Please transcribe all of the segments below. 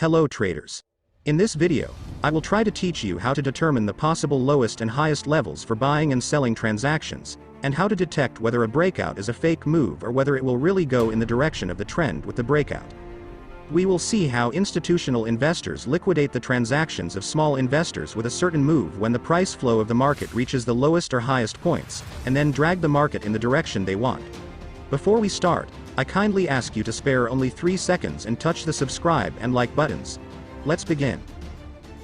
Hello traders. In this video, I will try to teach you how to determine the possible lowest and highest levels for buying and selling transactions, and how to detect whether a breakout is a fake move or whether it will really go in the direction of the trend with the breakout. We will see how institutional investors liquidate the transactions of small investors with a certain move when the price flow of the market reaches the lowest or highest points, and then drag the market in the direction they want. Before we start, I kindly ask you to spare only 3 seconds and touch the subscribe and like buttons. Let's begin.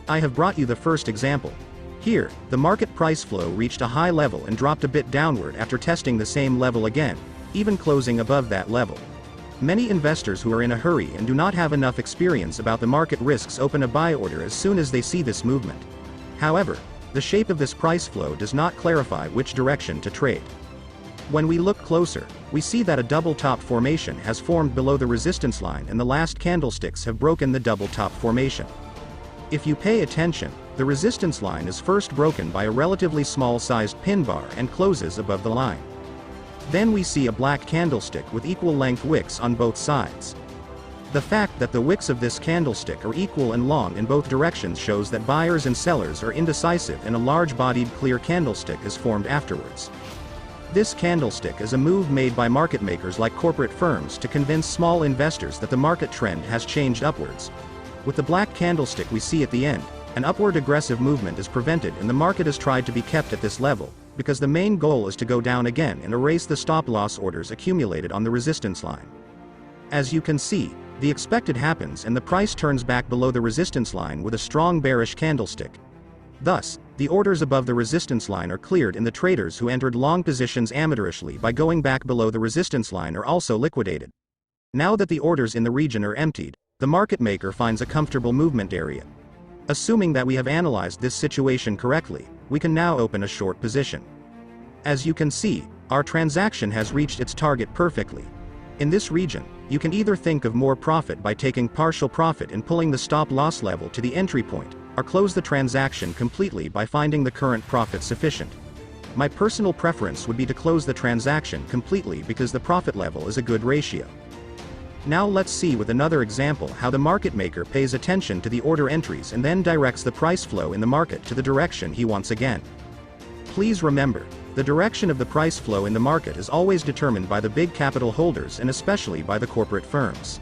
I have brought you the first example. Here, the market price flow reached a high level and dropped a bit downward after testing the same level again, even closing above that level. Many investors who are in a hurry and do not have enough experience about the market risks open a buy order as soon as they see this movement. However, the shape of this price flow does not clarify which direction to trade. When we look closer, we see that a double top formation has formed below the resistance line and the last candlesticks have broken the double top formation. If you pay attention, the resistance line is first broken by a relatively small-sized pin bar and closes above the line. Then we see a black candlestick with equal length wicks on both sides. The fact that the wicks of this candlestick are equal and long in both directions shows that buyers and sellers are indecisive and a large-bodied clear candlestick is formed afterwards. This candlestick is a move made by market makers like corporate firms to convince small investors that the market trend has changed upwards. With the black candlestick we see at the end, an upward aggressive movement is prevented and the market is tried to be kept at this level, because the main goal is to go down again and erase the stop-loss orders accumulated on the resistance line. As you can see, the expected happens and the price turns back below the resistance line with a strong bearish candlestick. Thus, the orders above the resistance line are cleared and the traders who entered long positions amateurishly by going back below the resistance line are also liquidated. Now that the orders in the region are emptied, the market maker finds a comfortable movement area. Assuming that we have analyzed this situation correctly, we can now open a short position. As you can see, our transaction has reached its target perfectly. In this region, you can either think of more profit by taking partial profit and pulling the stop-loss level to the entry point, or close the transaction completely by finding the current profit sufficient. My personal preference would be to close the transaction completely because the profit level is a good ratio. Now let's see with another example how the market maker pays attention to the order entries and then directs the price flow in the market to the direction he wants again. Please remember, the direction of the price flow in the market is always determined by the big capital holders and especially by the corporate firms.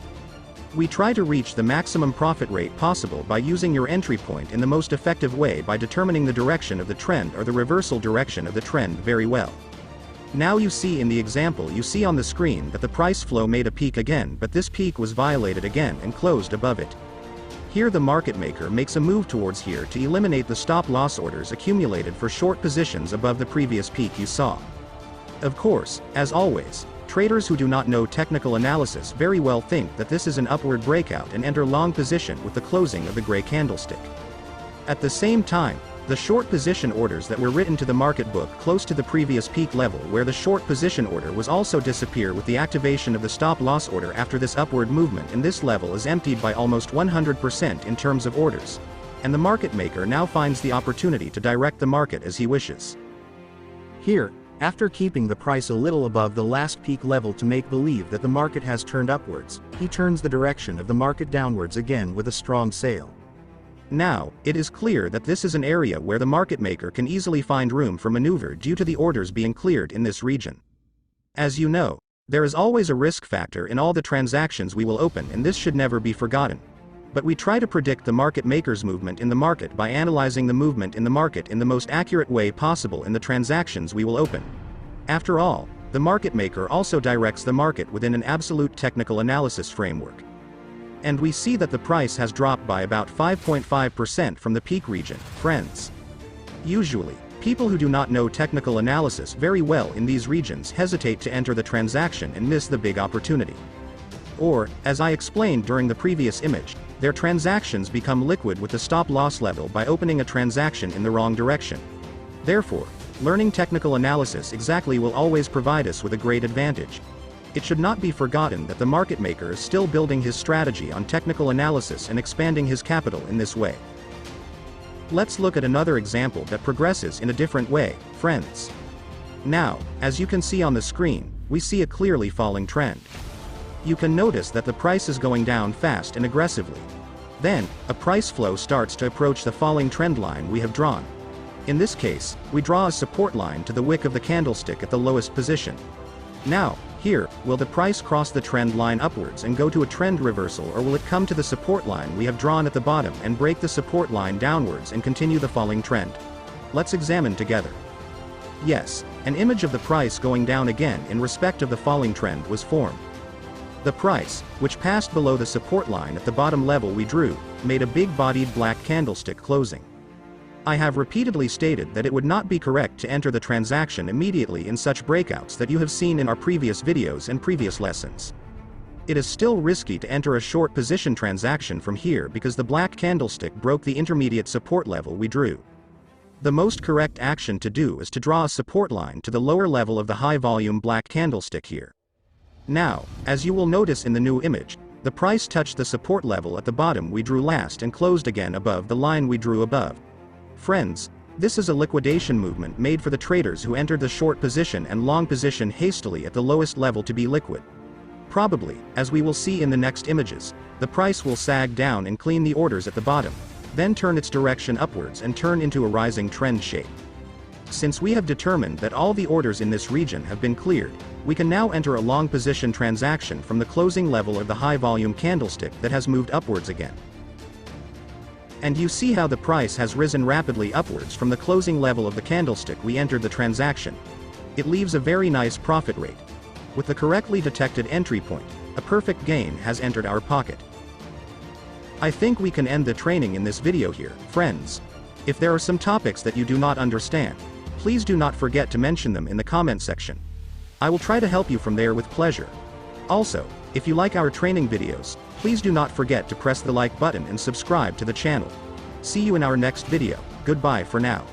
We try to reach the maximum profit rate possible by using your entry point in the most effective way by determining the direction of the trend or the reversal direction of the trend very well. Now you see in the example you see on the screen that the price flow made a peak again, but this peak was violated again and closed above it. Here the market maker makes a move towards here to eliminate the stop-loss orders accumulated for short positions above the previous peak you saw. Of course, as always, traders who do not know technical analysis very well think that this is an upward breakout and enter long position with the closing of the gray candlestick. At the same time, the short position orders that were written to the market book close to the previous peak level where the short position order was also disappear with the activation of the stop-loss order after this upward movement, and this level is emptied by almost 100% in terms of orders. And the market maker now finds the opportunity to direct the market as he wishes. Here, after keeping the price a little above the last peak level to make believe that the market has turned upwards, he turns the direction of the market downwards again with a strong sale. Now, it is clear that this is an area where the market maker can easily find room for maneuver due to the orders being cleared in this region. As you know, there is always a risk factor in all the transactions we will open, and this should never be forgotten. But we try to predict the market maker's movement in the market by analyzing the movement in the market in the most accurate way possible in the transactions we will open. After all, the market maker also directs the market within an absolute technical analysis framework. And we see that the price has dropped by about 5.5% from the peak region, friends. Usually, people who do not know technical analysis very well in these regions hesitate to enter the transaction and miss the big opportunity. Or, as I explained during the previous image, their transactions become liquid with the stop-loss level by opening a transaction in the wrong direction. Therefore, learning technical analysis exactly will always provide us with a great advantage. It should not be forgotten that the market maker is still building his strategy on technical analysis and expanding his capital in this way. Let's look at another example that progresses in a different way, friends. Now, as you can see on the screen, we see a clearly falling trend. You can notice that the price is going down fast and aggressively. Then, a price flow starts to approach the falling trend line we have drawn. In this case, we draw a support line to the wick of the candlestick at the lowest position. Now, here, will the price cross the trend line upwards and go to a trend reversal, or will it come to the support line we have drawn at the bottom and break the support line downwards and continue the falling trend? Let's examine together. Yes, an image of the price going down again in respect of the falling trend was formed. The price, which passed below the support line at the bottom level we drew, made a big-bodied black candlestick closing. I have repeatedly stated that it would not be correct to enter the transaction immediately in such breakouts that you have seen in our previous videos and previous lessons. It is still risky to enter a short position transaction from here because the black candlestick broke the intermediate support level we drew. The most correct action to do is to draw a support line to the lower level of the high-volume black candlestick here. Now, as you will notice in the new image, the price touched the support level at the bottom we drew last and closed again above the line we drew above. Friends, this is a liquidation movement made for the traders who entered the short position and long position hastily at the lowest level to be liquid. Probably, as we will see in the next images, the price will sag down and clean the orders at the bottom, then turn its direction upwards and turn into a rising trend shape. Since we have determined that all the orders in this region have been cleared, we can now enter a long position transaction from the closing level of the high volume candlestick that has moved upwards again. And you see how the price has risen rapidly upwards from the closing level of the candlestick we entered the transaction. It leaves a very nice profit rate. With the correctly detected entry point, a perfect gain has entered our pocket. I think we can end the training in this video here, friends. If there are some topics that you do not understand, please do not forget to mention them in the comment section. I will try to help you from there with pleasure. Also, if you like our training videos, please do not forget to press the like button and subscribe to the channel. See you in our next video. Goodbye for now.